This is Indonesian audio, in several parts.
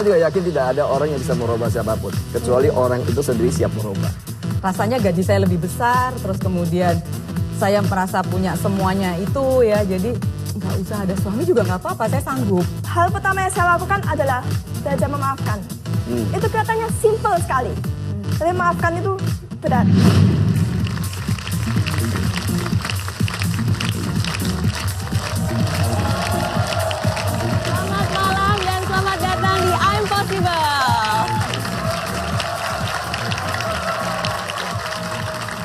Saya juga yakin tidak ada orang yang bisa merubah siapapun, kecuali orang itu sendiri siap merubah. Rasanya gaji saya lebih besar, terus kemudian saya merasa punya semuanya itu ya, jadi nggak usah ada suami juga nggak apa-apa, saya sanggup. Hal pertama yang saya lakukan adalah belajar memaafkan. Itu kelihatannya simple sekali, tapi memaafkan itu berat. Selamat malam dan selamat datang di I'm Possible.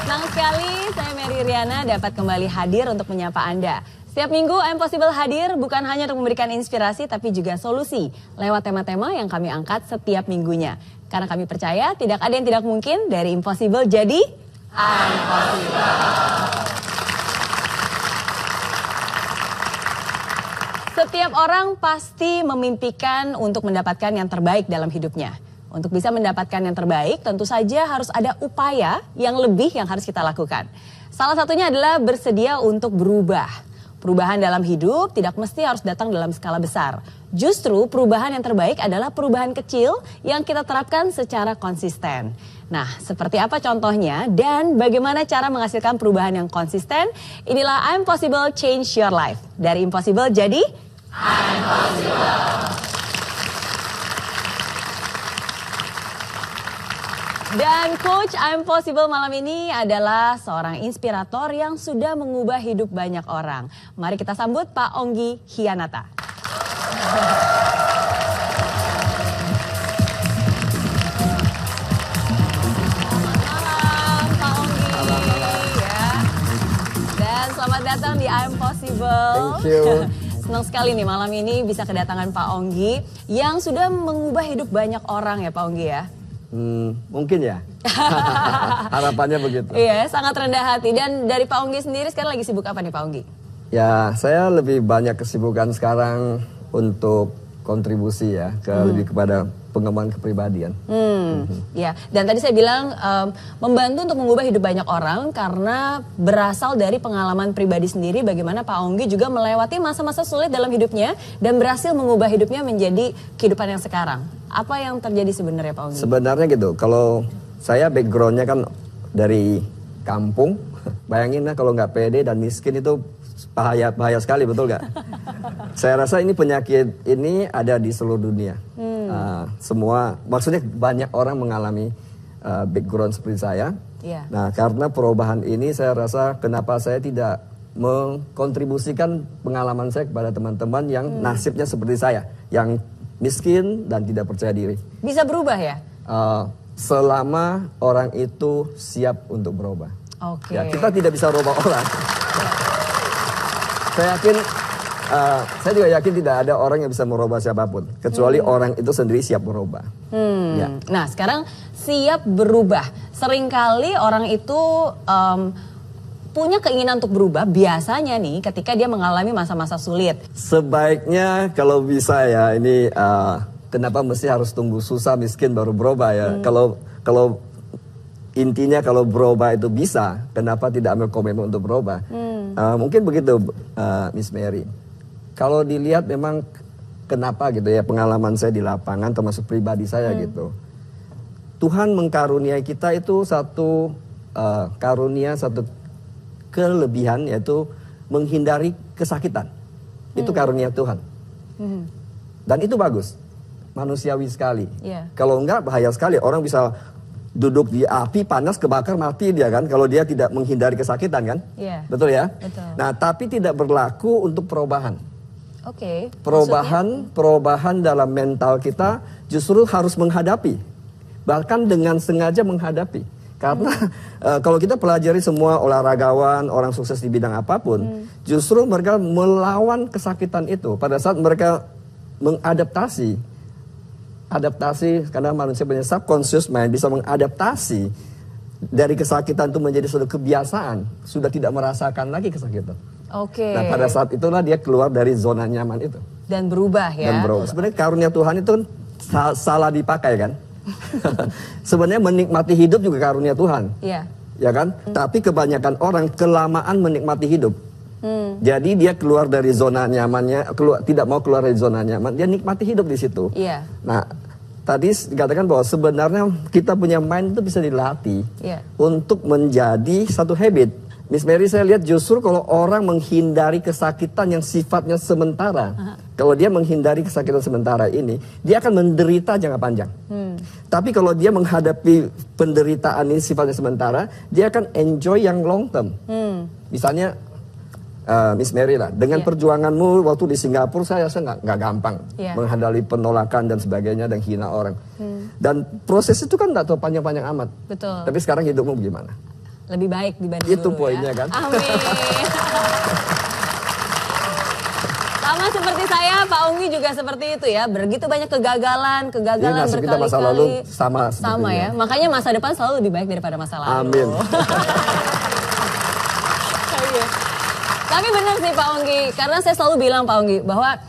Senang sekali saya Mary Riana dapat kembali hadir untuk menyapa Anda. Setiap minggu I'm Possible hadir bukan hanya untuk memberikan inspirasi tapi juga solusi lewat tema-tema yang kami angkat setiap minggunya. Karena kami percaya tidak ada yang tidak mungkin, dari impossible jadi I'm Possible. Setiap orang pasti memimpikan untuk mendapatkan yang terbaik dalam hidupnya. Untuk bisa mendapatkan yang terbaik tentu saja harus ada upaya yang lebih yang harus kita lakukan. Salah satunya adalah bersedia untuk berubah. Perubahan dalam hidup tidak mesti harus datang dalam skala besar. Justru perubahan yang terbaik adalah perubahan kecil yang kita terapkan secara konsisten. Nah, seperti apa contohnya dan bagaimana cara menghasilkan perubahan yang konsisten? Inilah I'm Possible Change Your Life. Dari impossible jadi I'm Possible. Dan Coach I'm Possible malam ini adalah seorang inspirator yang sudah mengubah hidup banyak orang. Mari kita sambut Pak Onggi Hianata. Selamat malam Pak Onggi. Ya. Dan selamat datang di I'm Possible. Thank you. Senang sekali nih malam ini bisa kedatangan Pak Onggi yang sudah mengubah hidup banyak orang ya Pak Onggi ya. Mungkin ya. Harapannya begitu. Iya, sangat rendah hati. Dan dari Pak Onggi sendiri sekarang lagi sibuk apa nih Pak Onggi? Ya, saya lebih banyak kesibukan sekarang untuk kontribusi ya, lebih kepada pengembangan kepribadian. Ya, dan tadi saya bilang membantu untuk mengubah hidup banyak orang karena berasal dari pengalaman pribadi sendiri bagaimana Pak Onggi juga melewati masa-masa sulit dalam hidupnya dan berhasil mengubah hidupnya menjadi kehidupan yang sekarang. Apa yang terjadi sebenarnya Pak Onggi? Sebenarnya gitu, kalau saya backgroundnya kan dari kampung, bayangin lah kalau nggak pede dan miskin itu bahaya sekali, betul nggak? Saya rasa ini penyakit ini ada di seluruh dunia. Semua, maksudnya banyak orang mengalami background seperti saya. Yeah. Nah, karena perubahan ini saya rasa kenapa saya tidak mengkontribusikan pengalaman saya kepada teman-teman yang nasibnya seperti saya, yang miskin dan tidak percaya diri. Bisa berubah ya? Selama orang itu siap untuk berubah. Oke. Ya, kita tidak bisa berubah orang. Saya juga yakin tidak ada orang yang bisa merubah siapapun, kecuali orang itu sendiri siap berubah. Ya. Nah, sekarang siap berubah. Seringkali orang itu punya keinginan untuk berubah biasanya nih ketika dia mengalami masa-masa sulit. Sebaiknya kalau bisa ya ini kenapa mesti harus tunggu susah miskin baru berubah ya? Kalau intinya kalau berubah itu bisa, kenapa tidak ambil komitmen untuk berubah? Mungkin begitu, Miss Mary. Kalau dilihat memang kenapa gitu ya pengalaman saya di lapangan termasuk pribadi saya gitu. Tuhan mengkaruniai kita itu satu karunia, satu kelebihan yaitu menghindari kesakitan. Itu karunia Tuhan. Dan itu bagus, manusiawi sekali. Yeah. Kalau enggak bahaya sekali, orang bisa duduk di api panas kebakar mati dia kan kalau dia tidak menghindari kesakitan kan. Yeah. Betul ya? Betul. Nah, tapi tidak berlaku untuk perubahan. Oke. Perubahan dalam mental kita justru harus menghadapi. Bahkan dengan sengaja menghadapi. Karena kalau kita pelajari semua olahragawan, orang sukses di bidang apapun, justru mereka melawan kesakitan itu pada saat mereka mengadaptasi. Adaptasi, karena manusia punya subconscious mind, bisa mengadaptasi dari kesakitan itu menjadi suatu kebiasaan, sudah tidak merasakan lagi kesakitan. Oke. Nah, pada saat itulah dia keluar dari zona nyaman itu. Dan berubah ya. Dan berubah. Sebenarnya karunia Tuhan itu kan salah dipakai kan. Sebenarnya menikmati hidup juga karunia Tuhan. Iya. Ya kan? Tapi kebanyakan orang kelamaan menikmati hidup. Jadi dia keluar dari zona nyamannya, tidak mau keluar dari zona nyaman, dia nikmati hidup di situ. Iya. Nah, tadi dikatakan bahwa sebenarnya kita punya mind itu bisa dilatih Iya. untuk menjadi satu habit. Miss Mary, saya lihat justru kalau orang menghindari kesakitan yang sifatnya sementara, kalau dia menghindari kesakitan sementara ini, dia akan menderita jangka panjang. Tapi kalau dia menghadapi penderitaan ini sifatnya sementara, dia akan enjoy yang long term. Misalnya, Miss Mary lah, dengan perjuanganmu waktu di Singapura, saya rasa nggak gampang menghadapi penolakan dan sebagainya dan hina orang. Dan proses itu kan nggak tahu panjang-panjang amat. Betul. Tapi sekarang hidupmu bagaimana? Lebih baik dibanding Itu dulu poinnya ya. kan. Amin. Sama seperti saya, Pak Unggi juga seperti itu ya. Begitu banyak kegagalan Iya, nasib kita masa lalu sama Sama sepertinya. ya. Makanya masa depan selalu lebih baik daripada masa lalu. Amin. Iya. Tapi benar sih Pak Unggi, karena saya selalu bilang Pak Unggi bahwa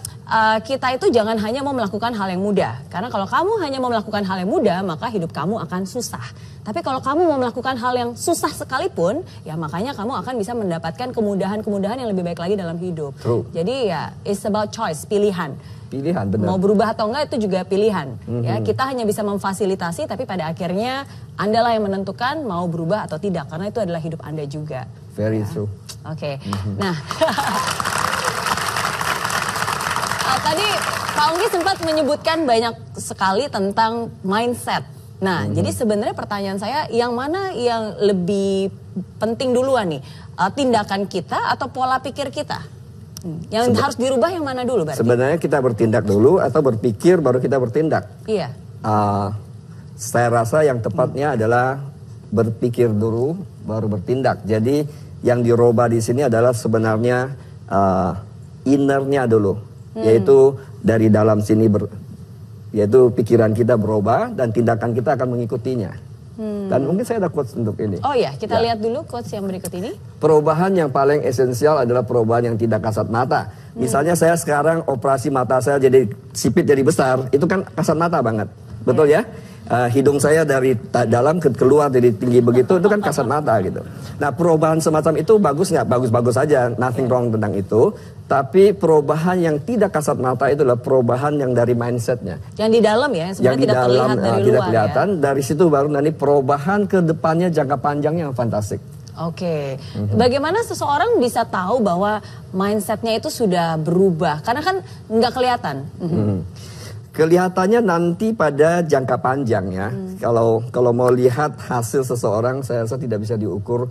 kita itu jangan hanya mau melakukan hal yang mudah. Karena kalau kamu hanya mau melakukan hal yang mudah, maka hidup kamu akan susah. Tapi kalau kamu mau melakukan hal yang susah sekalipun, ya makanya kamu akan bisa mendapatkan kemudahan-kemudahan yang lebih baik lagi dalam hidup. True. Jadi ya, it's about choice, pilihan. Pilihan, benar. Mau berubah atau enggak itu juga pilihan. Ya, kita hanya bisa memfasilitasi, tapi pada akhirnya Andalah yang menentukan mau berubah atau tidak, karena itu adalah hidup Anda juga. Very true. Oke. Nah, tadi Pak Unggi sempat menyebutkan banyak sekali tentang mindset. Nah, jadi sebenarnya pertanyaan saya, yang mana yang lebih penting duluan nih? Tindakan kita atau pola pikir kita? Yang harus dirubah yang mana dulu berarti? Sebenarnya kita bertindak dulu atau berpikir baru kita bertindak. Iya. Saya rasa yang tepatnya adalah berpikir dulu baru bertindak. Jadi yang dirubah di sini adalah sebenarnya innernya dulu, yaitu dari dalam sini yaitu pikiran kita berubah dan tindakan kita akan mengikutinya. Dan mungkin saya ada quotes untuk ini. Oh ya, kita lihat dulu quotes yang berikut ini. Perubahan yang paling esensial adalah perubahan yang tidak kasat mata. Misalnya saya sekarang operasi mata saya jadi sipit jadi besar, itu kan kasat mata banget. Betul ya? Hidung saya dari dalam keluar jadi tinggi begitu, itu kan kasat mata gitu. Nah, perubahan semacam itu bagus nggak? Bagus-bagus aja, nothing wrong tentang itu. Tapi perubahan yang tidak kasat mata itu adalah perubahan yang dari mindsetnya. Yang di dalam ya, Yang sebenarnya di tidak dalam terlihat dari tidak luar kelihatan, ya. dari situ baru nanti perubahan ke depannya jangka panjangnya yang fantastik. Oke, bagaimana seseorang bisa tahu bahwa mindsetnya itu sudah berubah? Karena kan nggak kelihatan. Kelihatannya nanti pada jangka panjang ya. Kalau mau lihat hasil seseorang, saya rasa tidak bisa diukur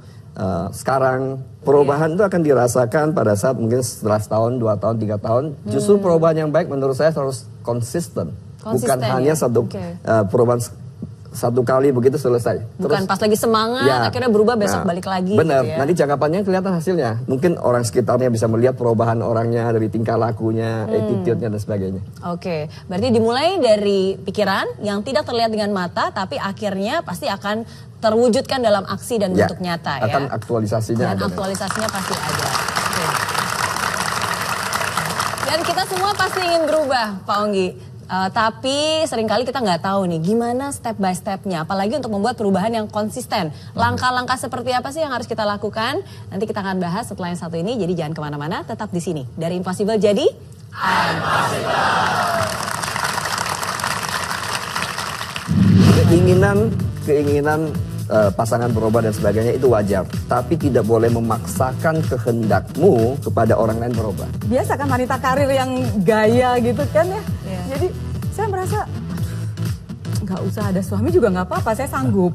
sekarang. Perubahan itu akan dirasakan pada saat mungkin setelah setahun, 2 tahun, 3 tahun. Justru perubahan yang baik menurut saya harus konsisten. Bukan hanya satu perubahan satu kali begitu selesai. Bukan pas lagi semangat, akhirnya berubah besok balik lagi. Benar, gitu ya. nanti jangka panjang kelihatan hasilnya. Mungkin orang sekitarnya bisa melihat perubahan orangnya dari tingkah lakunya, attitude-nya dan sebagainya. Oke, berarti dimulai dari pikiran yang tidak terlihat dengan mata, tapi akhirnya pasti akan terwujudkan dalam aksi dan bentuk nyata ya. Akan aktualisasinya Dan ada. aktualisasinya pasti ada. Oke. Dan kita semua pasti ingin berubah, Pak Onggi. Tapi seringkali kita nggak tahu nih gimana step by stepnya, apalagi untuk membuat perubahan yang konsisten. Langkah-langkah seperti apa sih yang harus kita lakukan? Nanti kita akan bahas setelah yang satu ini, jadi jangan kemana-mana, tetap di sini. Dari Impossible jadi Impossible. Keinginan pasangan berubah dan sebagainya itu wajar, tapi tidak boleh memaksakan kehendakmu kepada orang lain berubah. Biasa kan wanita karir yang gaya gitu kan ya. Jadi saya merasa nggak usah ada suami juga nggak apa-apa, saya sanggup.